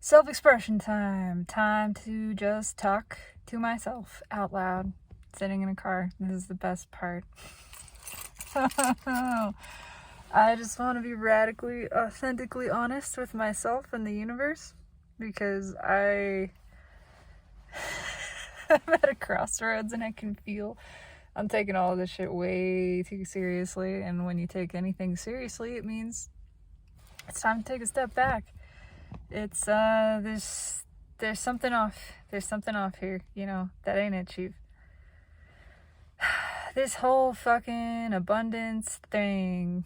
Self-expression time. Time to just talk to myself out loud. Sitting in a car. This is the best part. I just want to be radically, authentically honest with myself and the universe. Because I'm at a crossroads and I can feel I'm taking all of this shit way too seriously. And when you take anything seriously, it means it's time to take a step back. It's there's something off. There's something off here, that ain't it, Chief. This whole fucking abundance thing,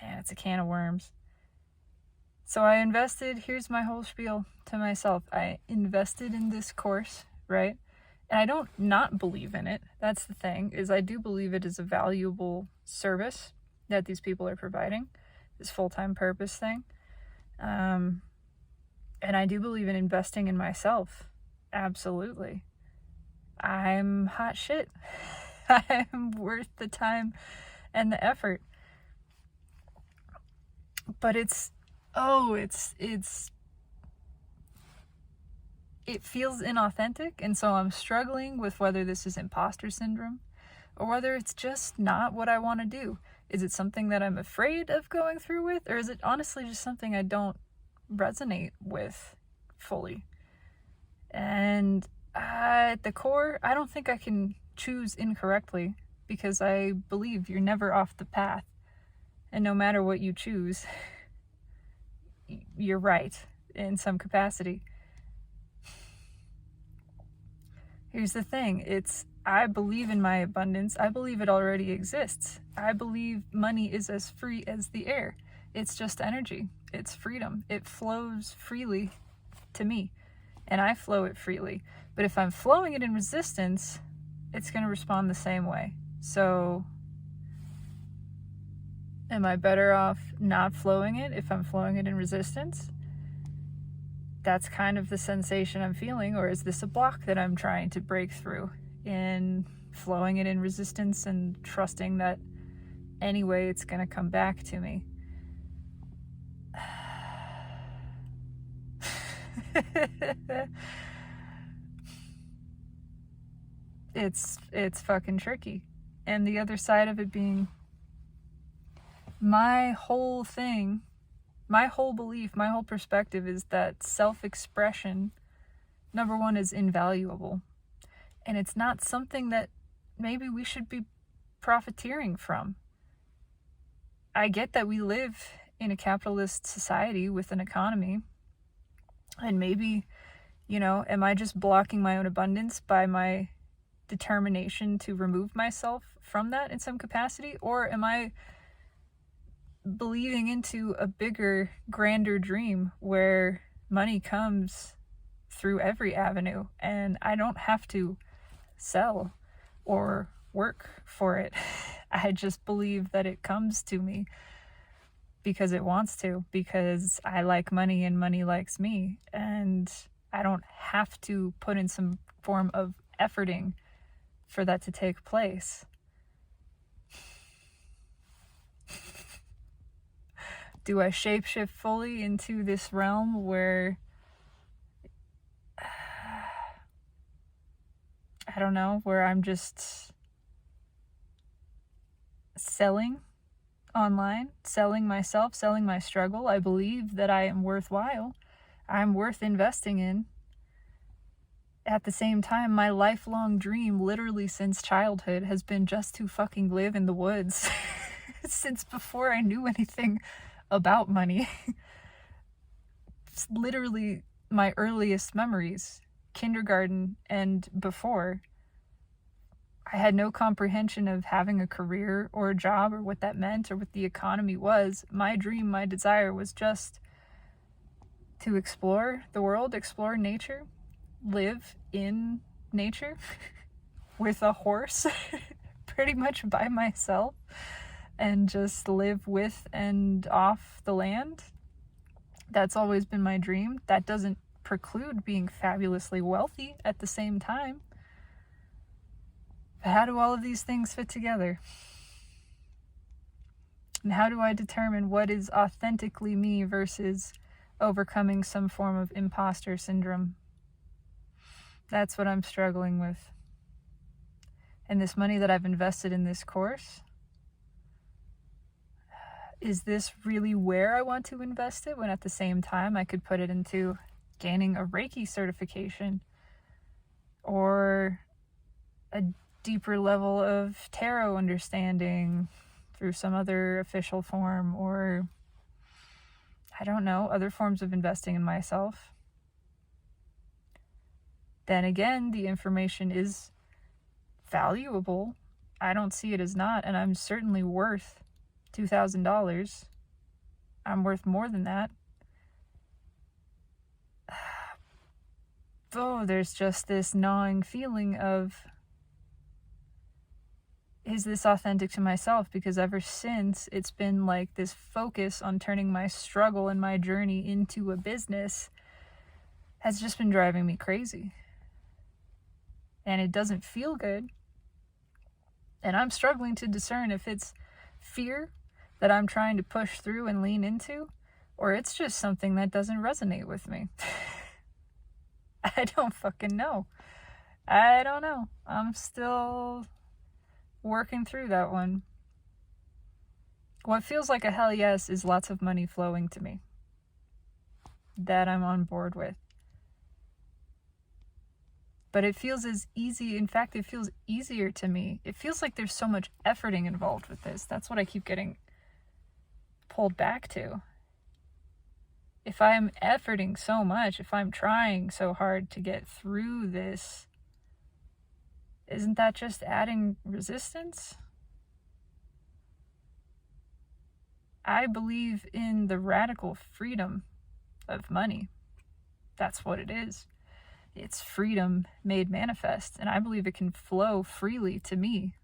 man, it's a can of worms. So I invested, here's my whole spiel to myself. I invested in this course, right? And I don't not believe in it. That's the thing, is I do believe it is a valuable service that these people are providing, this full-time purpose thing. And I do believe in investing in myself. Absolutely. I'm hot shit. I'm worth the time and the effort. But it feels inauthentic, and so I'm struggling with whether this is imposter syndrome or whether it's just not what I want to do. Is it something that I'm afraid of going through with, or is it honestly just something I don't resonate with fully? And at the core, I don't think I can choose incorrectly, because I believe you're never off the path. And no matter what you choose, you're right in some capacity. Here's the thing, I believe in my abundance. I believe it already exists. I believe money is as free as the air. It's just energy. It's freedom. It flows freely to me, and I flow it freely. But if I'm flowing it in resistance, it's going to respond the same way. So am I better off not flowing it if I'm flowing it in resistance? That's kind of the sensation I'm feeling. Or is this a block that I'm trying to break through in flowing it in resistance and trusting that anyway it's going to come back to me? It's fucking tricky. And the other side of it being, my whole thing, my whole belief, my whole perspective is that self-expression, number one, is invaluable. And it's not something that maybe we should be profiteering from. I get that we live in a capitalist society with an economy. And maybe, am I just blocking my own abundance by my determination to remove myself from that in some capacity? Or am I believing into a bigger, grander dream where money comes through every avenue and I don't have to sell or work for it? I just believe that it comes to me because it wants to, because I like money and money likes me, and I don't have to put in some form of efforting for that to take place. Do I shapeshift fully into this realm where, I don't know, where I'm just selling online, selling myself, selling my struggle? I believe that I am worthwhile. I'm worth investing in. At the same time, my lifelong dream, literally since childhood, has been just to fucking live in the woods. Since before I knew anything about money. It's literally my earliest memories, kindergarten and before. I had no comprehension of having a career or a job or what that meant or what the economy was. My dream, my desire was just to explore the world, explore nature, live in nature with a horse, pretty much by myself, and just live with and off the land. That's always been my dream. That doesn't preclude being fabulously wealthy at the same time. But how do all of these things fit together? And how do I determine what is authentically me versus overcoming some form of imposter syndrome. That's what I'm struggling with. And this money that I've invested in this course, is this really where I want to invest it, when at the same time I could put it into gaining a Reiki certification or a deeper level of tarot understanding through some other official form, or I don't know, other forms of investing in myself. Then again, the information is valuable. I don't see it as not, and I'm certainly worth $2,000. I'm worth more than that. Oh, there's just this gnawing feeling of, is this authentic to myself? Because ever since, it's been like this focus on turning my struggle and my journey into a business has just been driving me crazy. And it doesn't feel good. And I'm struggling to discern if it's fear that I'm trying to push through and lean into, or it's just something that doesn't resonate with me. I don't fucking know. I don't know. I'm still working through that one. What feels like a hell yes is lots of money flowing to me that I'm on board with. But it feels as easy. In fact, it feels easier to me. It feels like there's so much efforting involved with this. That's what I keep getting pulled back to. If I'm efforting so much, if I'm trying so hard to get through this, isn't that just adding resistance? I believe in the radical freedom of money. That's what it is. It's freedom made manifest, and I believe it can flow freely to me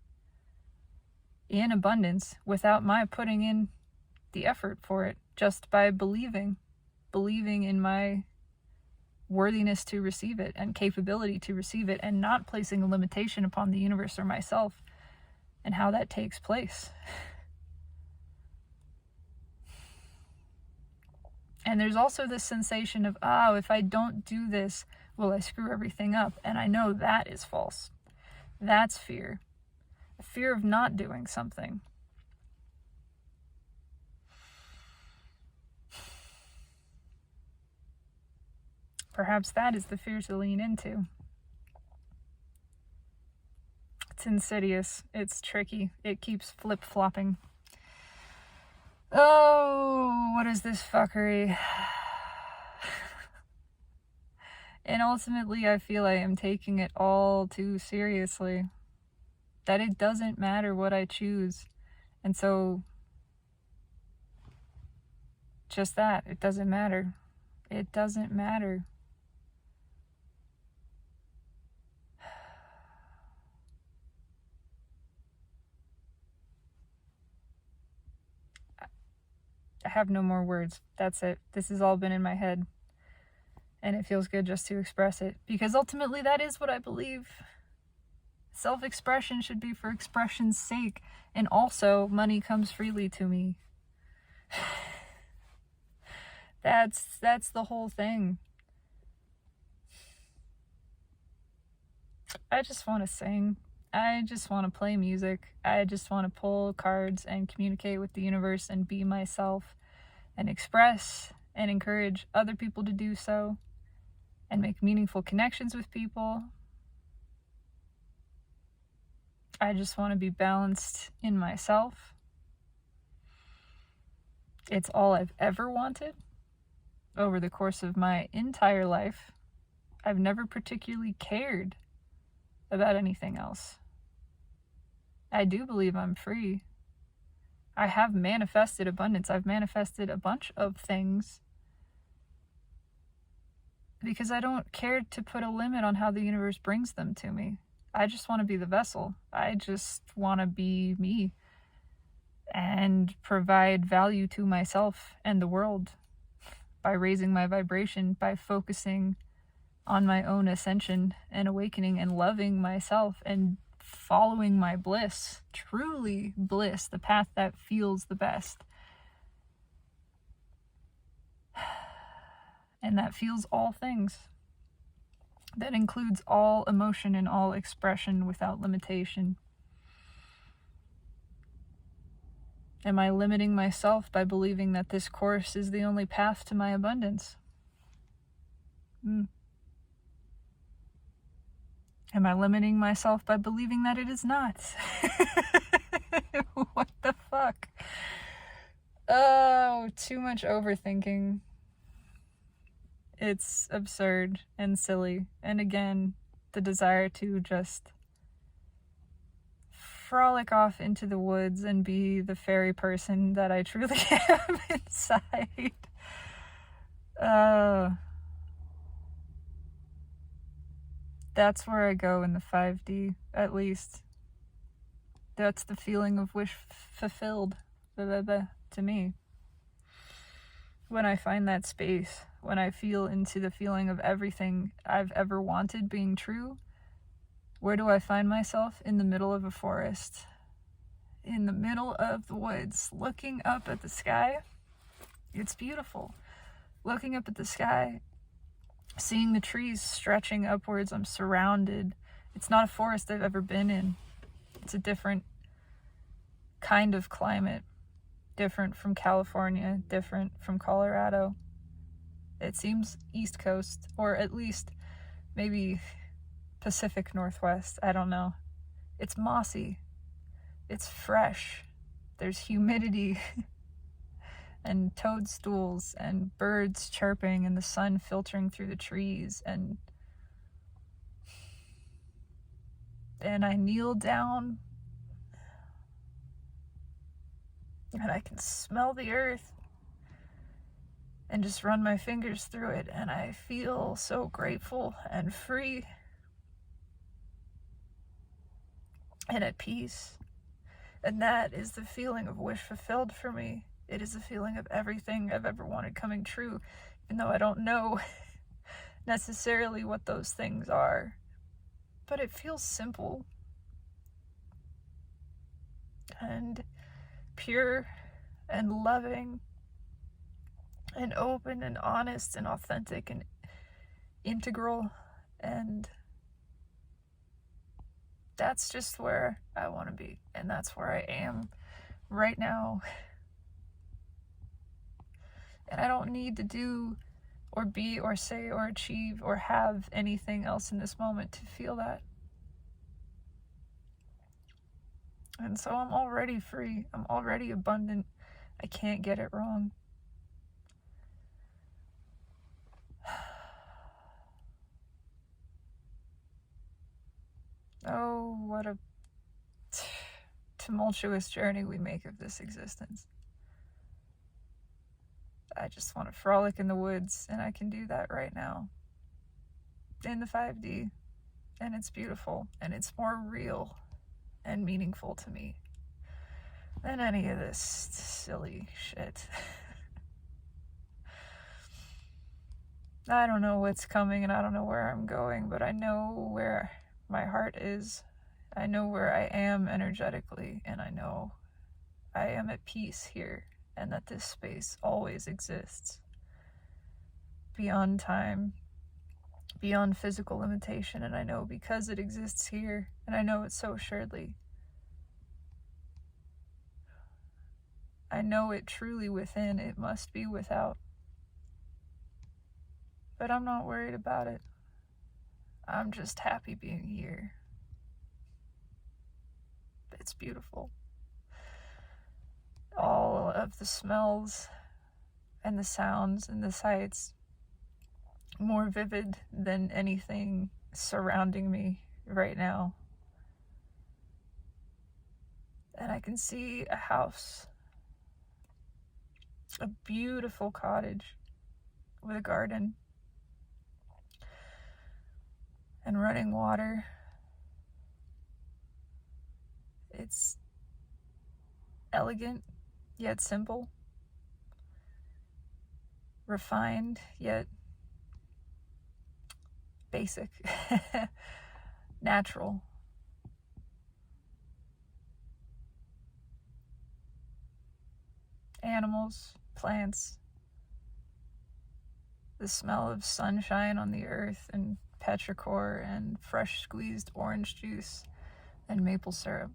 in abundance without my putting in the effort for it, just by believing in my worthiness to receive it and capability to receive it, and not placing a limitation upon the universe or myself and how that takes place. And there's also this sensation of, if I don't do this, will I screw everything up? And I know that is false. That's fear. A fear of not doing something. Perhaps that is the fear to lean into. It's insidious. It's tricky. It keeps flip-flopping. Oh, what is this fuckery? And ultimately, I feel I am taking it all too seriously. That it doesn't matter what I choose. And so, just that. It doesn't matter. It doesn't matter. I have no more words. That's it. This has all been in my head. And it feels good just to express it. Because ultimately that is what I believe. Self-expression should be for expression's sake. And also, money comes freely to me. That's the whole thing. I just want to sing. I just want to play music. I just want to pull cards and communicate with the universe and be myself and express and encourage other people to do so and make meaningful connections with people. I just want to be balanced in myself. It's all I've ever wanted over the course of my entire life. I've never particularly cared about anything else. I do believe I'm free. I have manifested abundance. I've manifested a bunch of things because I don't care to put a limit on how the universe brings them to me. I just want to be the vessel. I just want to be me and provide value to myself and the world by raising my vibration, by focusing on my own ascension and awakening and loving myself and following my bliss, truly bliss, the path that feels the best. and that feels all things, that includes all emotion and all expression without limitation. Am I limiting myself by believing that this course is the only path to my abundance? Am I limiting myself by believing that it is not? What the fuck? Oh, too much overthinking. It's absurd and silly. And again, the desire to just frolic off into the woods and be the fairy person that I truly am inside. That's where I go in the 5D, at least. That's the feeling of wish fulfilled to me. When I find that space, when I feel into the feeling of everything I've ever wanted being true, where do I find myself? In the middle of a forest, in the middle of the woods, looking up at the sky. It's beautiful. Looking up at the sky, seeing the trees stretching upwards. I'm surrounded. It's not a forest I've ever been in. It's a different kind of climate, different from California, different from Colorado. It seems East Coast, or at least maybe Pacific Northwest. I don't know. It's mossy. It's fresh. There's humidity and toadstools and birds chirping and the sun filtering through the trees. And I kneel down and I can smell the earth and just run my fingers through it, and I feel so grateful and free and at peace. And that is the feeling of wish fulfilled for me. It is the feeling of everything I've ever wanted coming true, even though I don't know necessarily what those things are. But it feels simple and pure and loving and open and honest and authentic and integral, and that's just where I want to be, and that's where I am right now. And I don't need to do or be or say or achieve or have anything else in this moment to feel that. And so I'm already free. I'm already abundant. I can't get it wrong. Oh, what a tumultuous journey we make of this existence. I just want to frolic in the woods, and I can do that right now in the 5D, and it's beautiful, and it's more real and meaningful to me than any of this silly shit. I don't know what's coming, and I don't know where I'm going, but I know where my heart is. I know where I am energetically, and I know I am at peace here, and that this space always exists beyond time, beyond physical limitation. And I know because it exists here, and I know it so assuredly, I know it truly within, it must be without. But I'm not worried about it. I'm just happy being here. It's beautiful. All of the smells and the sounds and the sights, more vivid than anything surrounding me right now. And I can see a house, a beautiful cottage with a garden and running water. It's elegant, yet simple. Refined, yet basic. Natural. Animals, plants, the smell of sunshine on the earth and petrichor and fresh squeezed orange juice and maple syrup.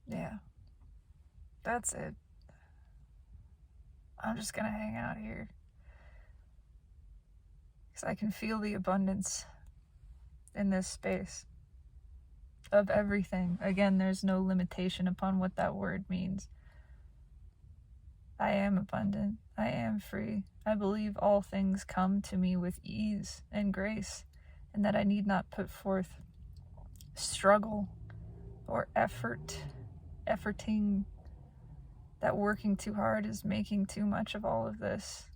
Yeah, that's it. I'm just gonna hang out here because I can feel the abundance in this space of everything. Again, there's no limitation upon what that word means. I am abundant. I am free. I believe all things come to me with ease and grace, and that I need not put forth struggle or efforting, that working too hard is making too much of all of this.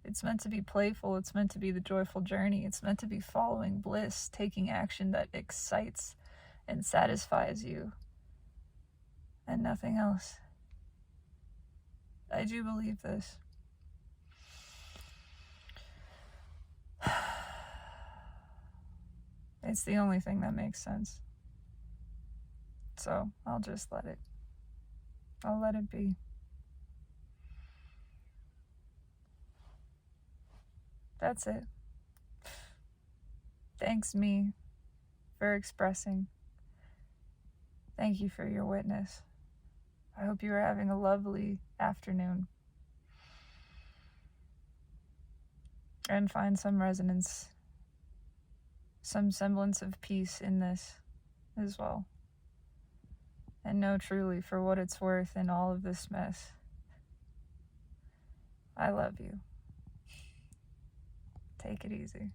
It's meant to be playful. It's meant to be the joyful journey. It's meant to be following bliss, taking action that excites and satisfies you, and nothing else. I do believe this. It's the only thing that makes sense. So I'll just let it. I'll let it be. That's it. Thanks, me, for expressing. Thank you for your witness. I hope you are having a lovely afternoon. And find some resonance, some semblance of peace in this as well. And know truly, for what it's worth in all of this mess, I love you. Take it easy.